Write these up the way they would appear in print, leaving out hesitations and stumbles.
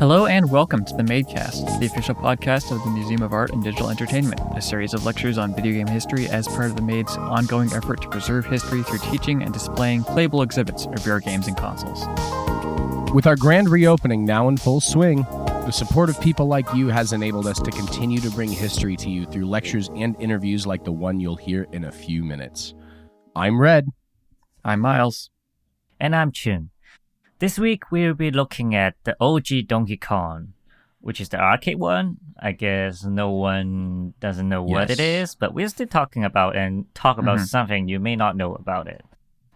Hello and welcome to the Madecast, the official podcast of the Museum of Art and Digital Entertainment, a series of lectures on video game history as part of the Made's ongoing effort to preserve history through teaching and displaying playable exhibits of your games and consoles. With our grand reopening now in full swing, the support of people like you has enabled us to continue to bring history to you through lectures and interviews like the one you'll hear in a few minutes. I'm Red. I'm Miles. And I'm Chun. This week we'll be looking at the OG Donkey Kong, which is the arcade one. I guess no one doesn't know what it is, but we're still talking about something you may not know about it.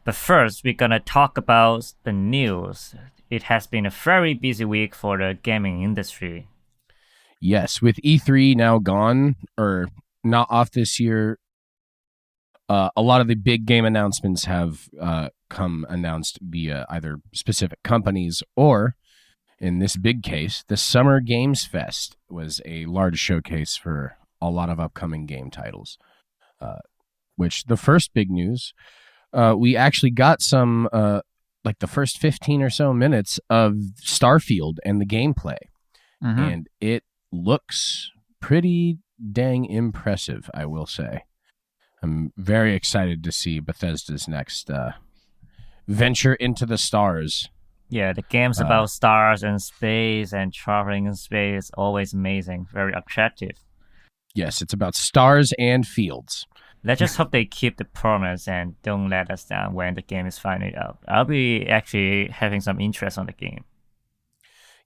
But first, we're gonna talk about the news. It has been a very busy week for the gaming industry. Yes, with E3 now gone, or not off this year, a lot of the big game announcements have come announced via either specific companies or, in this big case, the Summer Games Fest was a large showcase for a lot of upcoming game titles. Which the first big news, we actually got some, like the first 15 or so minutes of Starfield and the gameplay. Mm-hmm. And it looks pretty dang impressive, I will say. I'm very excited to see Bethesda's next venture into the stars. Yeah, the game's about stars and space and traveling in space. Always amazing, very attractive. Yes, it's about stars and fields. Let's just hope they keep the promise and don't let us down when the game is finally out. I'll be actually having some interest on the game.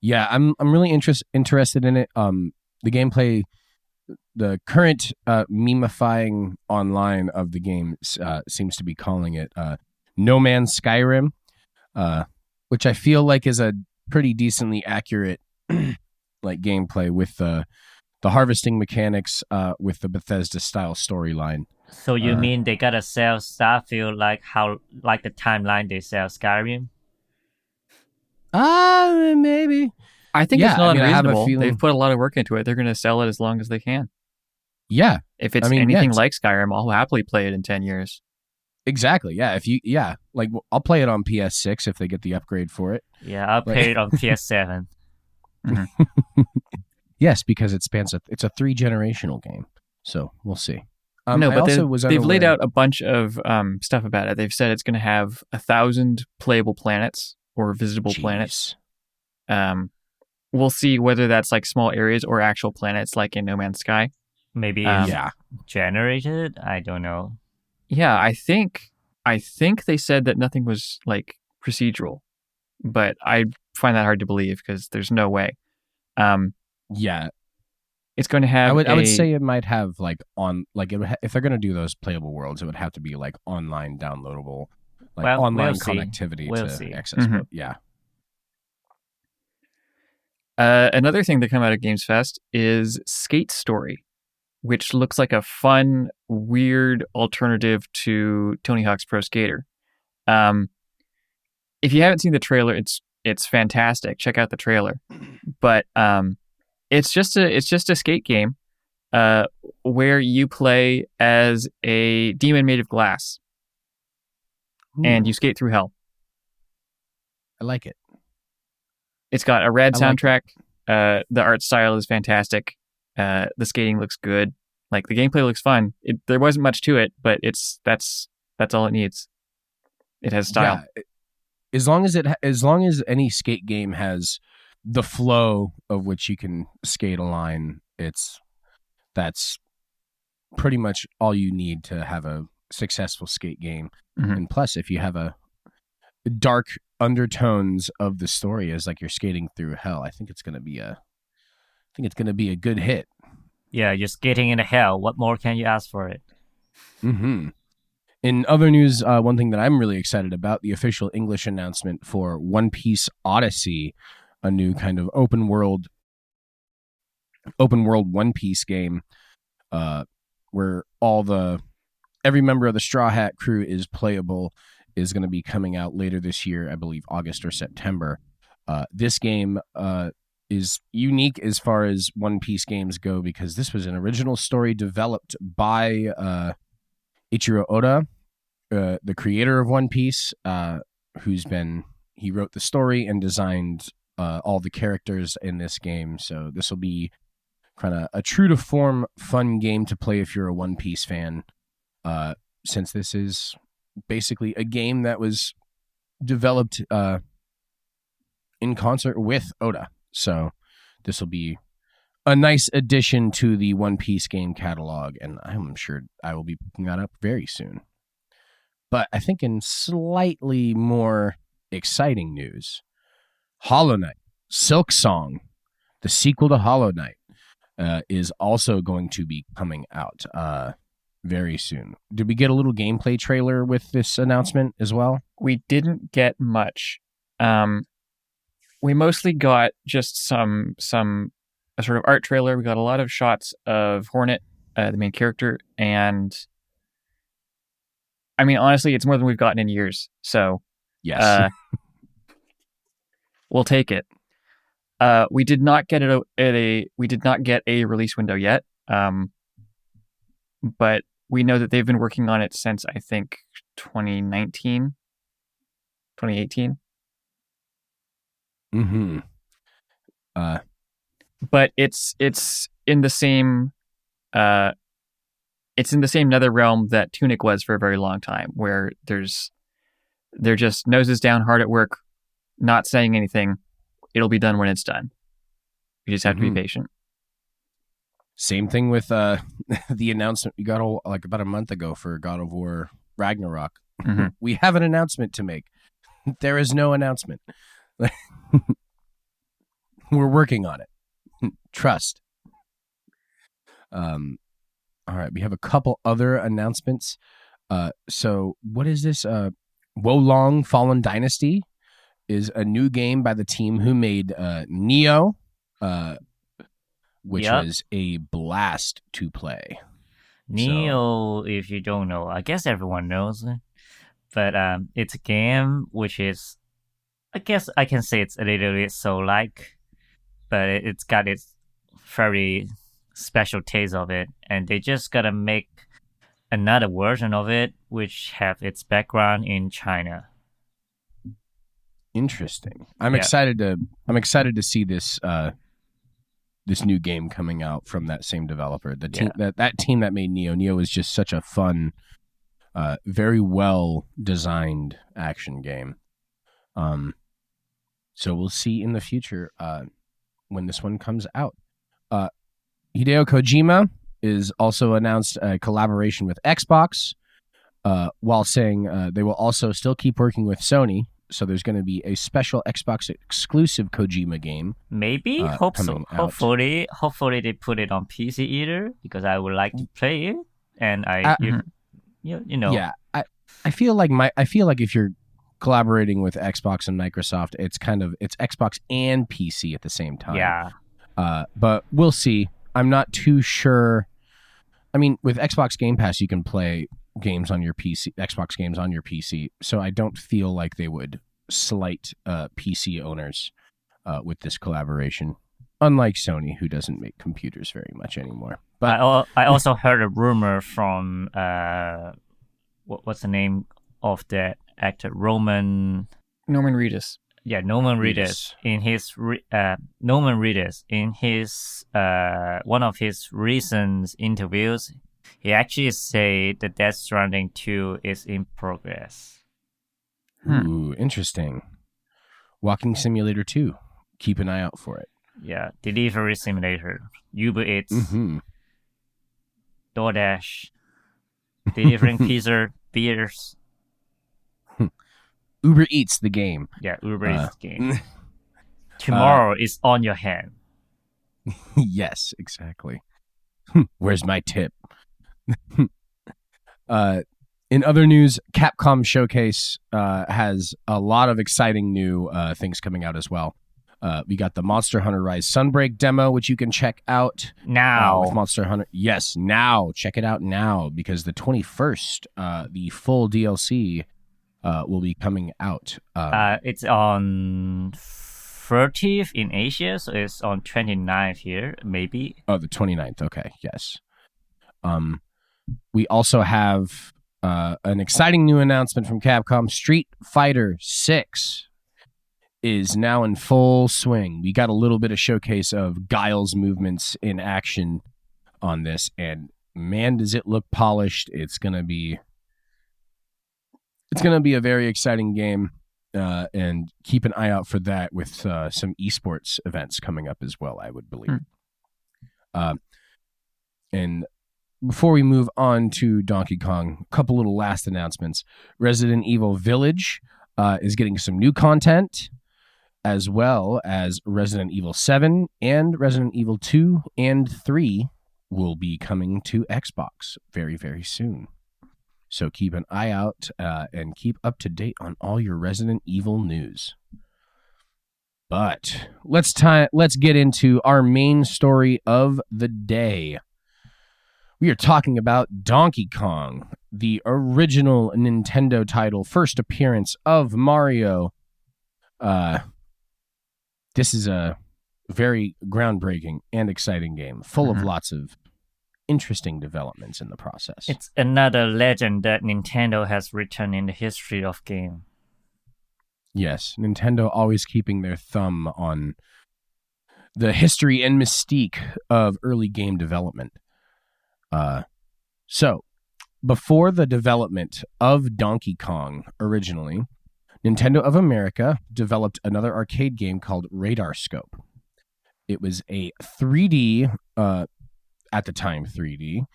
Yeah, I'm really interested in it. The gameplay, the current memifying online of the game seems to be calling it No Man's Skyrim, which I feel like is a pretty decently accurate like gameplay with the harvesting mechanics with the Bethesda style storyline. So you mean they gotta sell Starfield like the timeline they sell Skyrim? Maybe. I think it's not unreasonable. Feeling... They've put a lot of work into it. They're going to sell it as long as they can. Yeah. If it's anything like Skyrim, I'll happily play it in 10 years. Exactly. Yeah. I'll play it on PS6 if they get the upgrade for it. Yeah, I'll play it on PS7. Mm-hmm. Yes, because it's a 3-generational game. So we'll see. They've laid out a bunch of stuff about it. They've said it's going to have 1,000 playable planets or visitable planets. We'll see whether that's like small areas or actual planets like in No Man's Sky. Maybe generated? I don't know. Yeah, I think they said that nothing was like procedural, but I find that hard to believe because there's no way. It's going to have. I would say it might have if they're going to do those playable worlds, it would have to be like online downloadable, online connectivity to access. Mm-hmm. Yeah. Another thing that came out of Games Fest is Skate Story, which looks like a fun, weird alternative to Tony Hawk's Pro Skater. If you haven't seen the trailer, it's fantastic. Check out the trailer. But it's just a skate game where you play as a demon made of glass. Ooh. And you skate through hell. I like it. It's got a rad soundtrack. The art style is fantastic. The skating looks good. Like the gameplay looks fun. There wasn't much to it, but that's all it needs. It has style. Yeah. As long as any skate game has the flow of which you can skate a line, that's pretty much all you need to have a successful skate game. Mm-hmm. And plus, if you have a dark undertones of the story as like you're skating through hell, I think it's gonna be a good hit. Yeah, you're skating in hell. What more can you ask for it? Mm-hmm. In other news, one thing that I'm really excited about, the official English announcement for One Piece Odyssey, a new kind of open world One Piece game, where every member of the Straw Hat crew is playable, is going to be coming out later this year, I believe August or September. This game is unique as far as One Piece games go because this was an original story developed by Ichiro Oda, the creator of One Piece, he wrote the story and designed all the characters in this game. So this will be kind of a true to form fun game to play if you're a One Piece fan, since this is basically a game that was developed in concert with Oda. So this will be a nice addition to the One Piece game catalog, and I'm sure I will be picking that up very soon. But I think in slightly more exciting news, Hollow Knight, Silk Song, the sequel to Hollow Knight, is also going to be coming out very soon. Did we get a little gameplay trailer with this announcement as well? We didn't get much. We mostly got just some a sort of art trailer. We got a lot of shots of Hornet, the main character, and I mean, honestly, it's more than we've gotten in years. So Yes. We'll take it. We did not get we did not get a release window yet. But we know that they've been working on it since I think 2019, 2018. Mm-hmm. But it's in the same nether realm that Tunic was for a very long time, where they're just noses down, hard at work, not saying anything. It'll be done when it's done. You just have to be patient. Same thing with the announcement we got like about a month ago for God of War Ragnarok. Mm-hmm. We have an announcement to make. There is no announcement. We're working on it. Trust. All right, we have a couple other announcements. So what is this? Wolong Fallen Dynasty is a new game by the team who made Neo, which was a blast to play. Neo, if you don't know, I guess everyone knows it. But it's a game which is, I guess I can say it's a little bit Soul-like, but it's got its very special taste of it, and they just gotta make another version of it which have its background in China. Interesting. I'm excited to see this this new game coming out from that same developer. The team that team that made Neo. Neo is just such a fun, very well designed action game. So we'll see in the future when this one comes out. Hideo Kojima is also announced a collaboration with Xbox, while saying they will also still keep working with Sony. So there's going to be a special Xbox exclusive Kojima game. Maybe, hope so. Hopefully they put it on PC either, because I would like to play it. And you know, yeah, I feel like if you're collaborating with Xbox and Microsoft, it's Xbox and PC at the same time. Yeah. But we'll see. I'm not too sure. I mean, with Xbox Game Pass, you can play games on your PC, Xbox games on your PC. So I don't feel like they would slight PC owners with this collaboration. Unlike Sony, who doesn't make computers very much anymore. But I also heard a rumor from what's the name of that actor? Norman Reedus. Yeah, Norman Reedus. In his Norman Reedus, in his one of his recent interviews, he actually said that Death Stranding 2 is in progress. Ooh, interesting. Walking Simulator 2. Keep an eye out for it. Yeah, Delivery Simulator, Uber Eats, DoorDash, delivering pizza, beers. Uber Eats the game. Yeah, Uber Eats the game. Tomorrow is on your hand. Yes, exactly. Where's my tip? In other news, Capcom Showcase has a lot of exciting new things coming out as well. We got the Monster Hunter Rise Sunbreak demo, which you can check out now. With Monster Hunter. Yes, now. Check it out now, because the 21st, the full DLC will be coming out. It's on 30th in Asia, so it's on 29th here, maybe. Oh, the 29th. Okay, yes. We also have an exciting new announcement from Capcom. Street Fighter 6 is now in full swing. We got a little bit of showcase of Guile's movements in action on this, and man, does it look polished. It's gonna be a very exciting game, and keep an eye out for that with some esports events coming up as well, I would believe. And before we move on to Donkey Kong, a couple little last announcements. Resident Evil Village is getting some new content, as well as Resident Evil 7 and Resident Evil 2 and 3 will be coming to Xbox very, very soon. So keep an eye out and keep up to date on all your Resident Evil news. But let's get into our main story of the day. We are talking about Donkey Kong, the original Nintendo title, first appearance of Mario. This is a very groundbreaking and exciting game, full of lots of interesting developments in the process. It's another legend that Nintendo has written in the history of game. Yes, Nintendo always keeping their thumb on the history and mystique of early game development. So, before the development of Donkey Kong originally, Nintendo of America developed another arcade game called Radar Scope. It was a 3D, at the time 3D,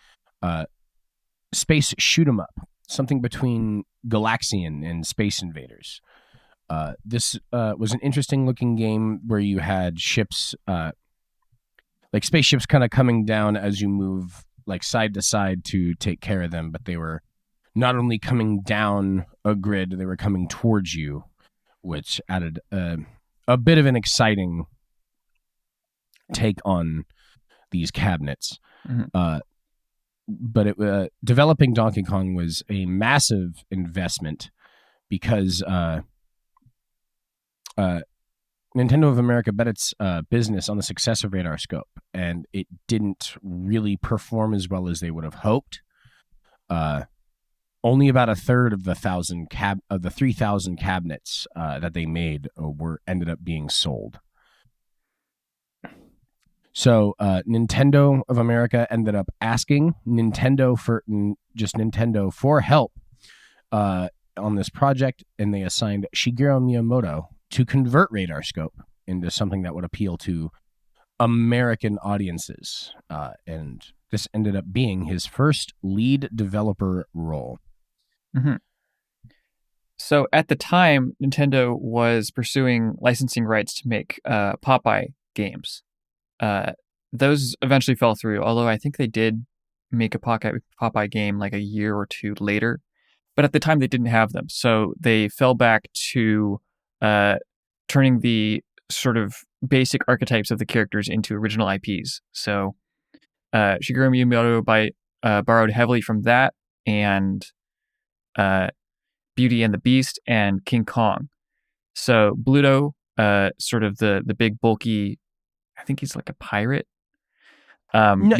space shoot 'em up, something between Galaxian and Space Invaders. This was an interesting looking game where you had ships, like spaceships kind of coming down as you move like side to side to take care of them, but they were not only coming down a grid, they were coming towards you, which added a bit of an exciting take on these cabinets. But developing Donkey Kong was a massive investment because Nintendo of America bet its business on the success of Radar Scope, and it didn't really perform as well as they would have hoped. Only about a third of the 3,000 cabinets that they made ended up being sold. So Nintendo of America ended up asking Nintendo for help on this project, and they assigned Shigeru Miyamoto to convert Radar Scope into something that would appeal to American audiences. And this ended up being his first lead developer role. So at the time, Nintendo was pursuing licensing rights to make Popeye games. Those eventually fell through, although I think they did make a Popeye game like a year or two later. But at the time, they didn't have them. So they fell back to turning the sort of basic archetypes of the characters into original IPs. So Shigeru Miyamoto borrowed heavily from that and Beauty and the Beast and King Kong. So Bluto, sort of the big bulky, I think he's like a pirate. No,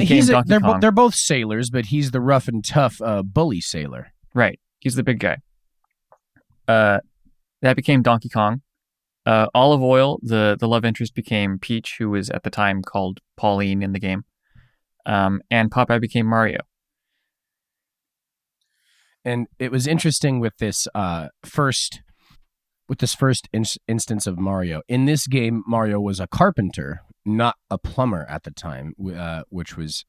they're both sailors, but he's the rough and tough bully sailor. Right. He's the big guy. That became Donkey Kong. Olive Oil, the love interest, became Peach, who was at the time called Pauline in the game. And Popeye became Mario. And it was interesting with this first instance of Mario. In this game, Mario was a carpenter, not a plumber at the time, which was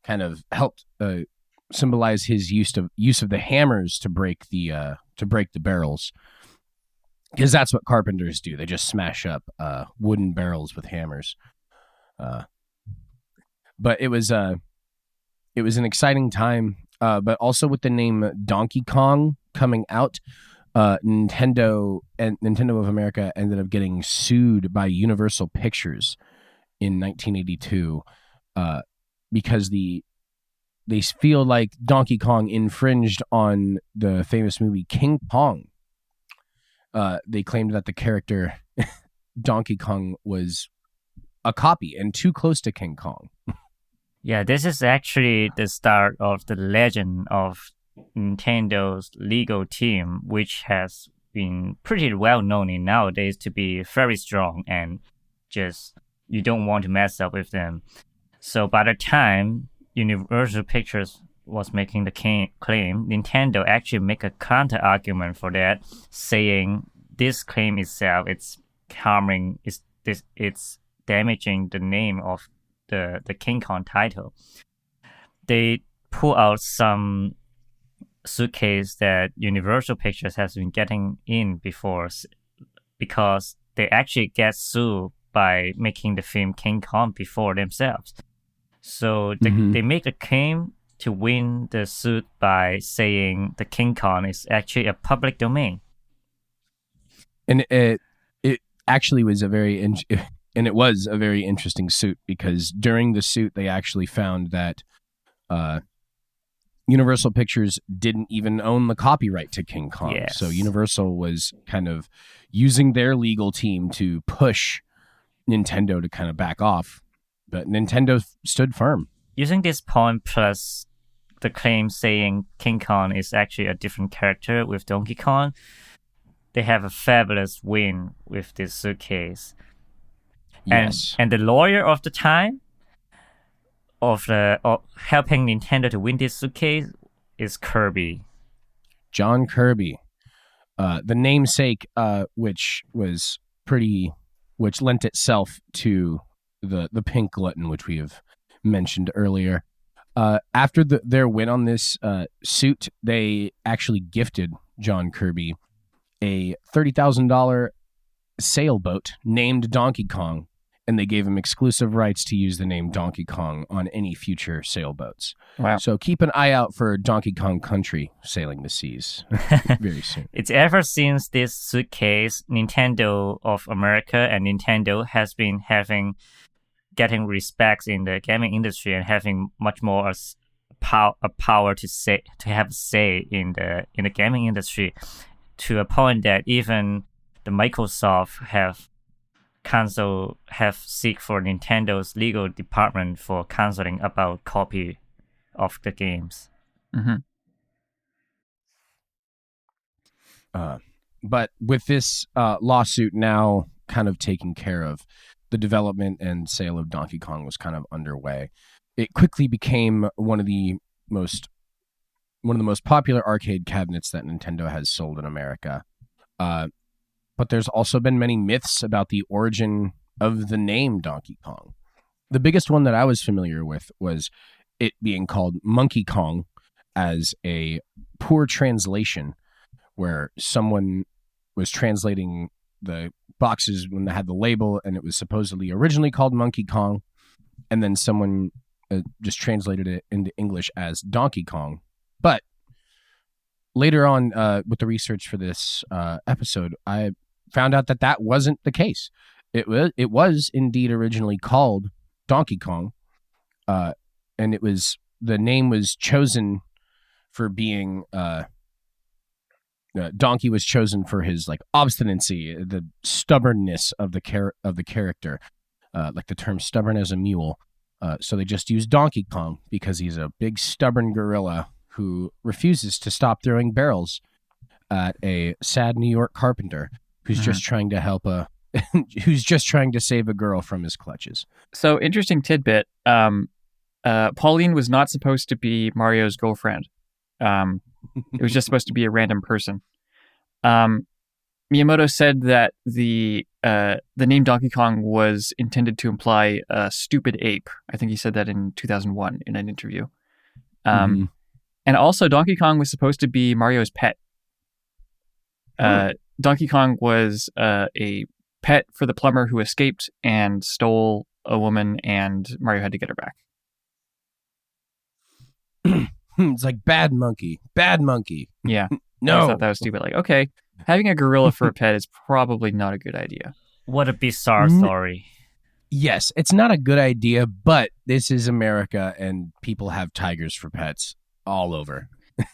kind of helped symbolize his use of the hammers to break the barrels, because that's what carpenters do. They just smash up wooden barrels with hammers. But it was an exciting time. But also with the name Donkey Kong coming out, Nintendo of America ended up getting sued by Universal Pictures in 1982 because they feel like Donkey Kong infringed on the famous movie King Kong. They claimed that the character Donkey Kong was a copy and too close to King Kong. Yeah, this is actually the start of the legend of Nintendo's legal team, which has been pretty well known in nowadays to be very strong and just you don't want to mess up with them. So by the time Universal Pictures was making the claim, Nintendo actually make a counter argument for that, saying this claim itself it's harming, it's damaging the name of the King Kong title. They pull out some suitcase that Universal Pictures has been getting in before because they actually get sued by making the film King Kong before themselves. So they make a claim to win the suit by saying the King Kong is actually a public domain. And it actually was a very interesting suit, because during the suit they actually found that Universal Pictures didn't even own the copyright to King Kong. Yes. So Universal was kind of using their legal team to push Nintendo to kind of back off, but Nintendo stood firm. Using this point plus the claim saying King Kong is actually a different character with Donkey Kong, they have a fabulous win with this suitcase. Yes. And the lawyer of the time of helping Nintendo to win this suitcase is Kirby. John Kirby. The namesake, which lent itself to the Pink Glutton, which we have mentioned earlier. After their win on this suit, they actually gifted John Kirby a $30,000 sailboat named Donkey Kong, and they gave him exclusive rights to use the name Donkey Kong on any future sailboats. Wow. So keep an eye out for Donkey Kong Country sailing the seas very soon. It's ever since this suitcase, Nintendo of America and Nintendo has been getting respects in the gaming industry and having much more power to have say in the gaming industry, to a point that even the Microsoft have seek for Nintendo's legal department for counseling about copy of the games. Mm-hmm. But with this lawsuit now kind of taken care of, the development and sale of Donkey Kong was kind of underway. It quickly became one of the most popular arcade cabinets that Nintendo has sold in America. But there's also been many myths about the origin of the name Donkey Kong. The biggest one that I was familiar with was it being called Monkey Kong as a poor translation, where someone was translating the boxes when they had the label, and it was supposedly originally called Monkey Kong, and then someone just translated it into English as Donkey Kong. But later on, with the research for this episode, I found out that wasn't the case. It was indeed originally called Donkey Kong, and the name was chosen for being Donkey was chosen for his obstinacy, the stubbornness of the character, like the term stubborn as a mule. So they just used Donkey Kong because he's a big stubborn gorilla who refuses to stop throwing barrels at a sad New York carpenter who's just trying to help who's just trying to save a girl from his clutches. So, interesting tidbit. Pauline was not supposed to be Mario's girlfriend. It was just supposed to be a random person. Miyamoto said that the name Donkey Kong was intended to imply a stupid ape. I think he said that in 2001 in an interview. And also, Donkey Kong was supposed to be Mario's pet. Donkey Kong was a pet for the plumber who escaped and stole a woman, and Mario had to get her back. It's like bad monkey. Yeah. No. I thought that was stupid. Okay, having a gorilla for a pet is probably not a good idea. What a bizarre story. Yes, it's not a good idea, but this is America, and people have tigers for pets all over.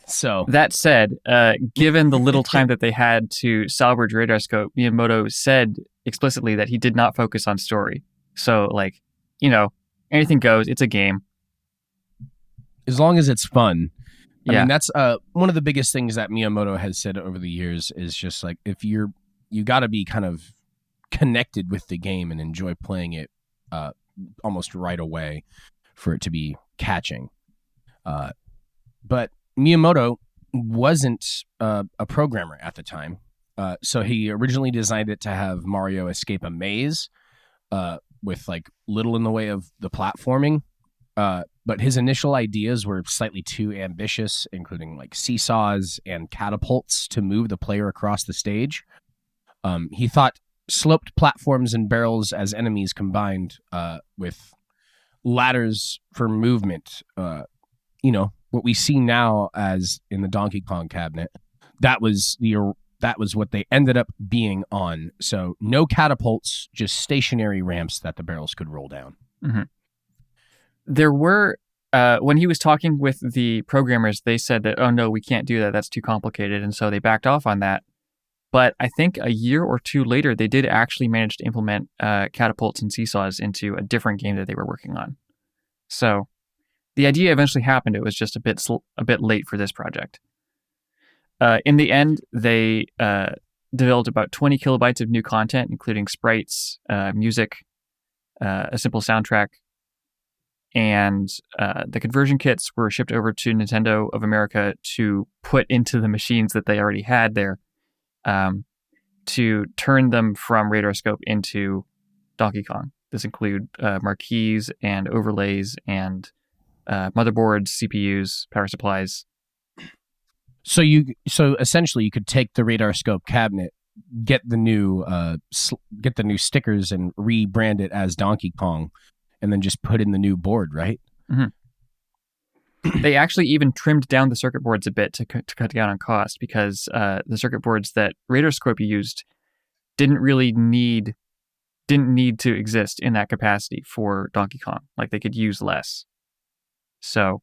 So that said, given the little time that they had to salvage Radar Scope, Miyamoto said explicitly that he did not focus on story. So, anything goes. It's a game. As long as it's fun, I mean, that's one of the biggest things that Miyamoto has said over the years is just like, if you got to be kind of connected with the game and enjoy playing it almost right away for it to be catching. But Miyamoto wasn't a programmer at the time. So he originally designed it to have Mario escape a maze with like little in the way of the platforming. But his initial ideas were slightly too ambitious, including like seesaws and catapults to move the player across the stage. He thought sloped platforms and barrels as enemies combined with ladders for movement. What we see now as in the Donkey Kong cabinet, that was what they ended up being on. So no catapults, just stationary ramps that the barrels could roll down. Mm-hmm. There were, when he was talking with the programmers, they said that, oh no, we can't do that. That's too complicated. And so they backed off on that. But I think a year or two later, they did actually manage to implement catapults and seesaws into a different game that they were working on. So the idea eventually happened. It was just a bit late for this project. In the end, they developed about 20 kilobytes of new content, including sprites, music, a simple soundtrack, and the conversion kits were shipped over to Nintendo of America to put into the machines that they already had there, to turn them from Radarscope into Donkey Kong. This include marquees and overlays and motherboards, CPUs, power supplies. So essentially, you could take the Radarscope cabinet, get the new stickers, and rebrand it as Donkey Kong, and then just put in the new board, right? Mm-hmm. They actually even trimmed down the circuit boards a bit to cut down on cost, because the circuit boards that Radarscope used didn't need to exist in that capacity for Donkey Kong. Like, they could use less. So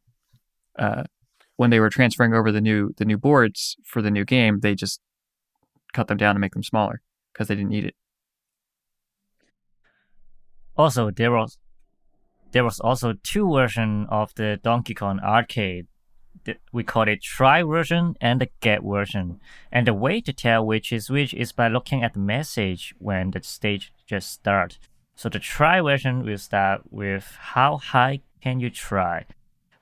when they were transferring over the new boards for the new game, they just cut them down to make them smaller because they didn't need it. Also, there was also two versions of the Donkey Kong arcade. We call it try version and the get version. And the way to tell which is by looking at the message when the stage just starts. So the try version will start with how high can you try,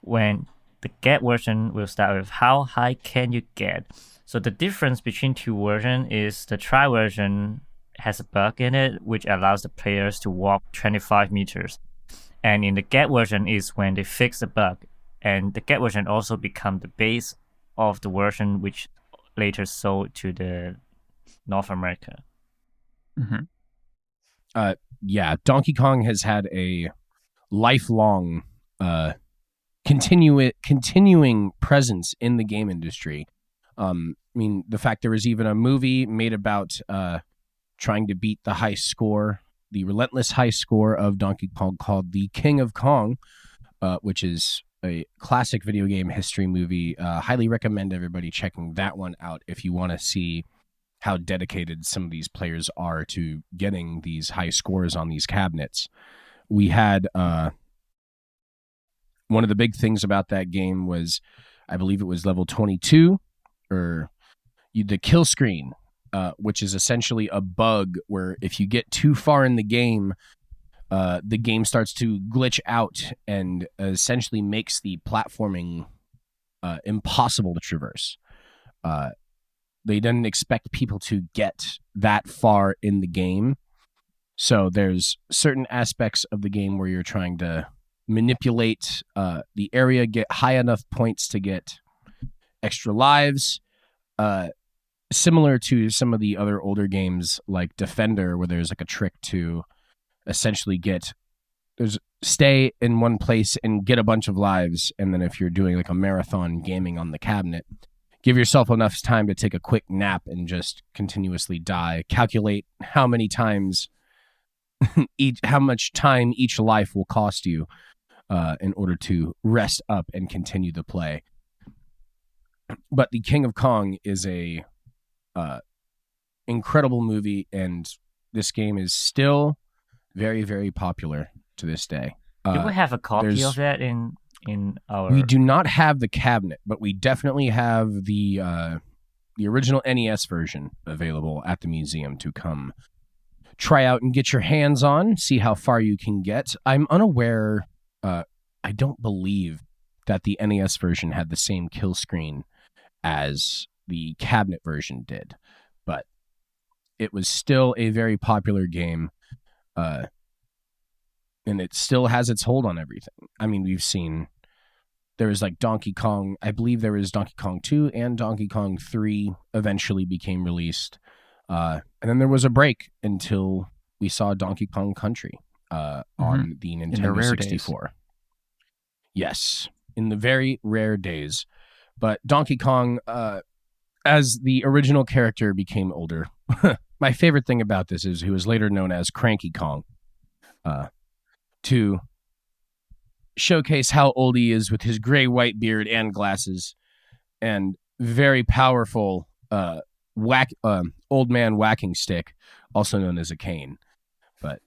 when the get version will start with how high can you get. So the difference between two versions is the try version has a bug in it which allows the players to walk 25 meters. And in the get version is when they fix the bug. And the get version also become the base of the version which later sold to the North America. Mm-hmm. Donkey Kong has had a lifelong continuing presence in the game industry. I mean, the fact there was even a movie made about trying to beat the the relentless high score of Donkey Kong, called The King of Kong, which is a classic video game history movie. Highly recommend everybody checking that one out if you want to see how dedicated some of these players are to getting these high scores on these cabinets. We had one of the big things about that game was, I believe it was level 22, or the kill screen, which is essentially a bug where if you get too far in the game starts to glitch out and essentially makes the platforming impossible to traverse. They didn't expect people to get that far in the game. So there's certain aspects of the game where you're trying to manipulate the area, get high enough points to get extra lives. Similar to some of the other older games like Defender, where there's like a trick to essentially stay in one place and get a bunch of lives, and then if you're doing like a marathon gaming on the cabinet, give yourself enough time to take a quick nap and just continuously die. Calculate how many times how much time each life will cost you in order to rest up and continue the play. But The King of Kong is a incredible movie, and this game is still very, very popular to this day. Do we have a copy of that in in our... We do not have the cabinet, but we definitely have the original NES version available at the museum to come try out and get your hands on, see how far you can get. I'm unaware, I don't believe that the NES version had the same kill screen as the cabinet version did, but it was still a very popular game, and it still has its hold on everything. I mean, we've seen there was like Donkey Kong, I believe there was Donkey Kong 2 and Donkey Kong 3 eventually became released. And then there was a break until we saw Donkey Kong Country on the Nintendo 64. Days. Yes, in the very rare days. But Donkey Kong, as the original character became older, my favorite thing about this is he was later known as Cranky Kong, to showcase how old he is with his gray-white beard and glasses and very powerful old man whacking stick, also known as a cane. But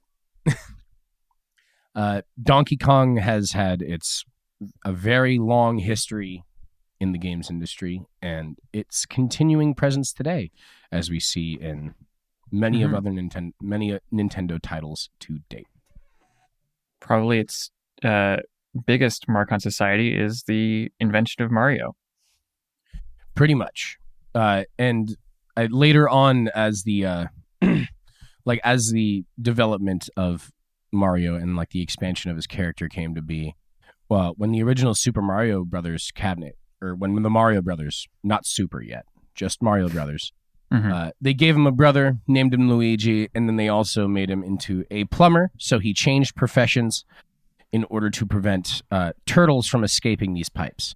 Donkey Kong has had a very long history in the games industry, and its continuing presence today, as we see in many of other Nintendo titles to date. Probably its biggest mark on society is the invention of Mario. Pretty much. And later on, as the as the development of Mario and like the expansion of his character came to be, well, when the original Super Mario Brothers cabinet, or when the Mario Brothers, not Super yet, just Mario Brothers, they gave him a brother, named him Luigi, and then they also made him into a plumber, so he changed professions in order to prevent turtles from escaping these pipes.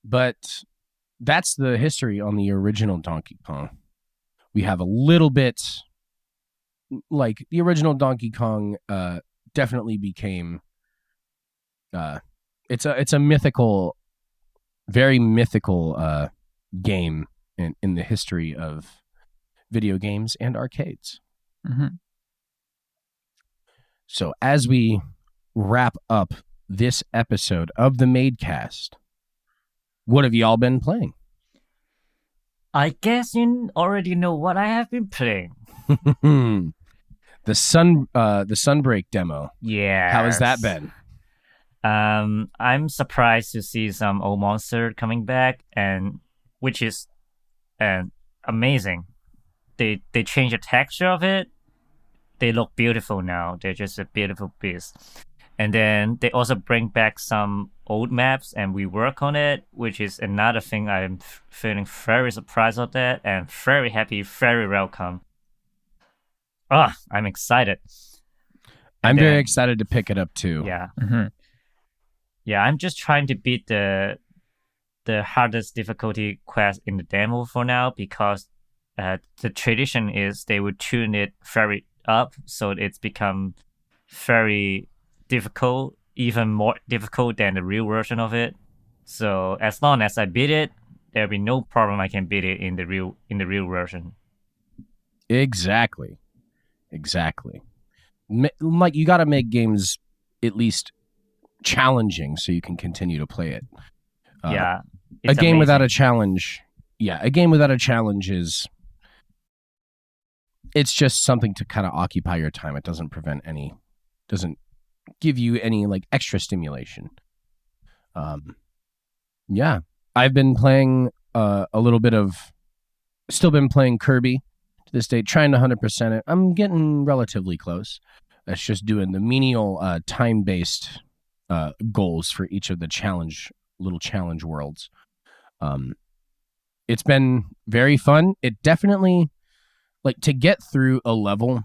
But that's the history on the original Donkey Kong. We have a little bit, like, the original Donkey Kong definitely became, it's a mythical, very mythical game in the history of video games and arcades. So as we wrap up this episode of the Madecast, what have y'all been playing? I guess you already know what I have been playing. The Sunbreak demo. Yeah. How has that been? I'm surprised to see some old monster coming back, and which is amazing. They change the texture of it. They look beautiful now. They're just a beautiful beast. And then they also bring back some old maps and we work on it, which is another thing I'm feeling very surprised of that and very happy, very welcome. I'm excited. I'm very excited to pick it up too. Yeah. Yeah, I'm just trying to beat the hardest difficulty quest in the demo for now, because the tradition is they would tune it very up, so it's become very difficult, even more difficult than the real version of it. So as long as I beat it, there'll be no problem I can beat it in the real version. Exactly. Like, you got to make games at least challenging so you can continue to play it. Yeah. A game without a challenge. Yeah, a game without a challenge is, it's just something to kind of occupy your time. It doesn't doesn't give you any like extra stimulation. Yeah, I've been playing still been playing Kirby to this day, trying to 100% it. I'm getting relatively close. That's just doing the menial time-based goals for each of the little challenge worlds. It's been very fun. It definitely, like, to get through a level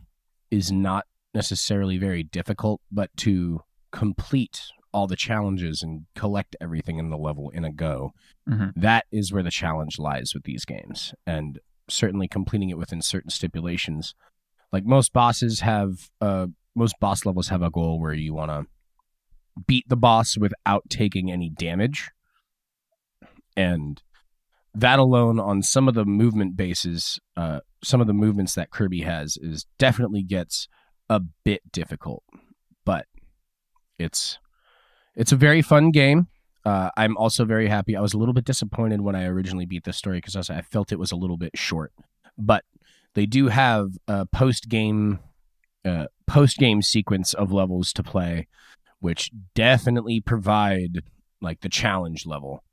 is not necessarily very difficult, but to complete all the challenges and collect everything in the level in a go, that is where the challenge lies with these games. And certainly completing it within certain stipulations. Like, most boss levels have a goal where you want to beat the boss without taking any damage. And that alone, on some of the movement bases, some of the movements that Kirby has, is definitely gets a bit difficult. It's a very fun game. I'm also very happy. I was a little bit disappointed when I originally beat this story because I felt it was a little bit short. But they do have a post-game sequence of levels to play, which definitely provide like the challenge level.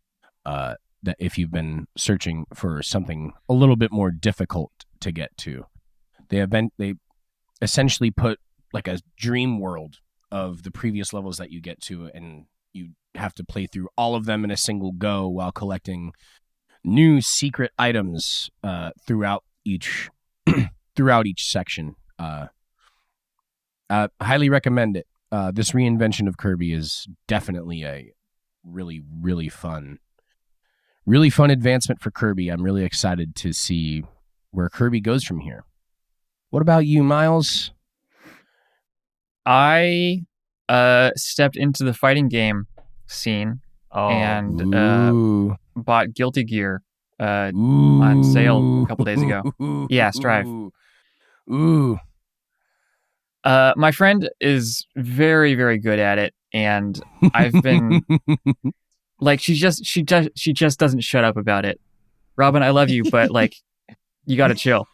That if you've been searching for something a little bit more difficult to get to, they essentially put like a dream world of the previous levels that you get to, and you have to play through all of them in a single go while collecting new secret items throughout each section. Highly recommend it. This reinvention of Kirby is definitely a really, really fun advancement for Kirby. I'm really excited to see where Kirby goes from here. What about you, Miles? I stepped into the fighting game scene and bought Guilty Gear on sale a couple days ago. Yeah, Strive. My friend is very, very good at it, and I've been like, she just doesn't shut up about it. Robin, I love you, but like, you got to chill.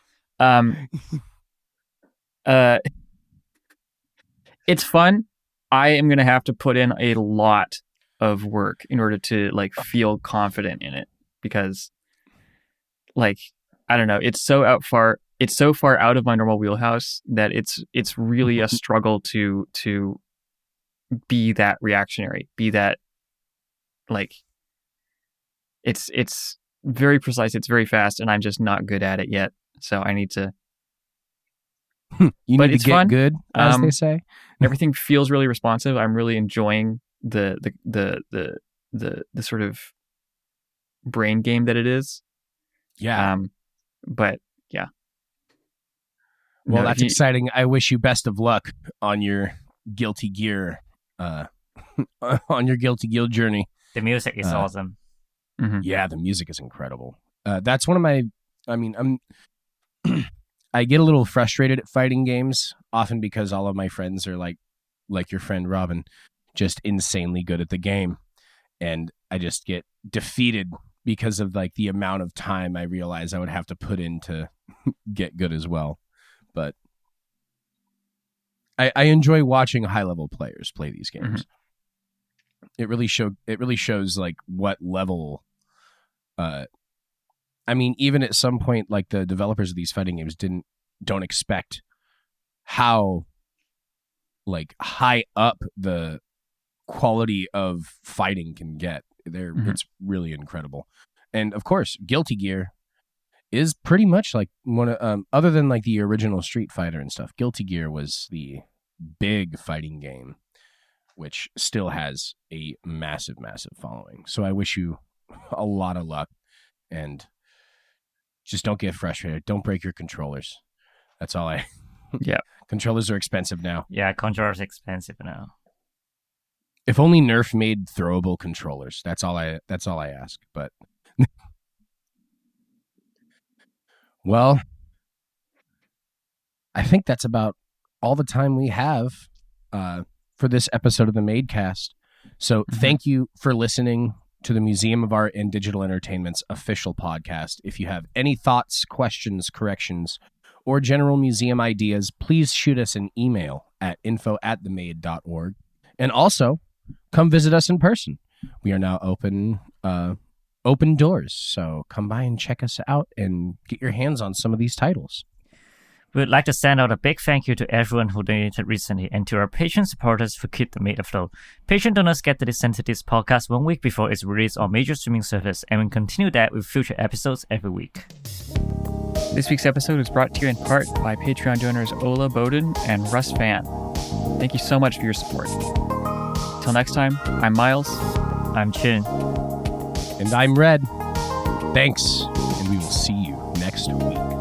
It's fun. I am going to have to put in a lot of work in order to like feel confident in it, because like, I don't know, it's so far out of my normal wheelhouse that it's really a struggle to be that reactionary, be that like, it's very precise, it's very fast, and I'm just not good at it yet. So I need to. You need but to it's get fun. good, as they say. Everything feels really responsive. I'm really enjoying the sort of brain game that it is. Yeah. But yeah. Well, that's exciting. I wish you best of luck on your Guilty Gear, on your Guilty Gear journey. The music is awesome. Mm-hmm. Yeah, the music is incredible. That's one of my. I mean, I get a little frustrated at fighting games often because all of my friends are like your friend Robin, just insanely good at the game, and I just get defeated because of like the amount of time I realize I would have to put in to get good as well. But I enjoy watching high-level players play these games. Mm-hmm. It really shows like what level. I mean, even at some point, like the developers of these fighting games don't expect how like high up the quality of fighting can get. It's really incredible. And of course, Guilty Gear is pretty much like one of, other than like the original Street Fighter and stuff, Guilty Gear was the big fighting game, which still has a massive, massive following. So I wish you a lot of luck, and just don't get frustrated. Don't break your controllers. That's all I... Yeah. Controllers are expensive now. Yeah, controllers are expensive now. If only Nerf made throwable controllers. That's all I ask. But well, I think that's about all the time we have for this episode of the Madecast. So thank you for listening to the Museum of Art and Digital Entertainment's official podcast. If you have any thoughts, questions, corrections, or general museum ideas, please shoot us an email at info@themade.org. And also, come visit us in person. We are now open doors, so come by and check us out and get your hands on some of these titles. We would like to send out a big thank you to everyone who donated recently and to our Patreon supporters who keep the Made afloat. Patreon donors get to listen to this podcast 1 week before it's released on major streaming service, and we continue that with future episodes every week. This week's episode is brought to you in part by Patreon donors Ola Bowden and Russ Fan. Thank you so much for your support. Till next time, I'm Miles. I'm Chin. And I'm Red. Thanks, and we will see you next week.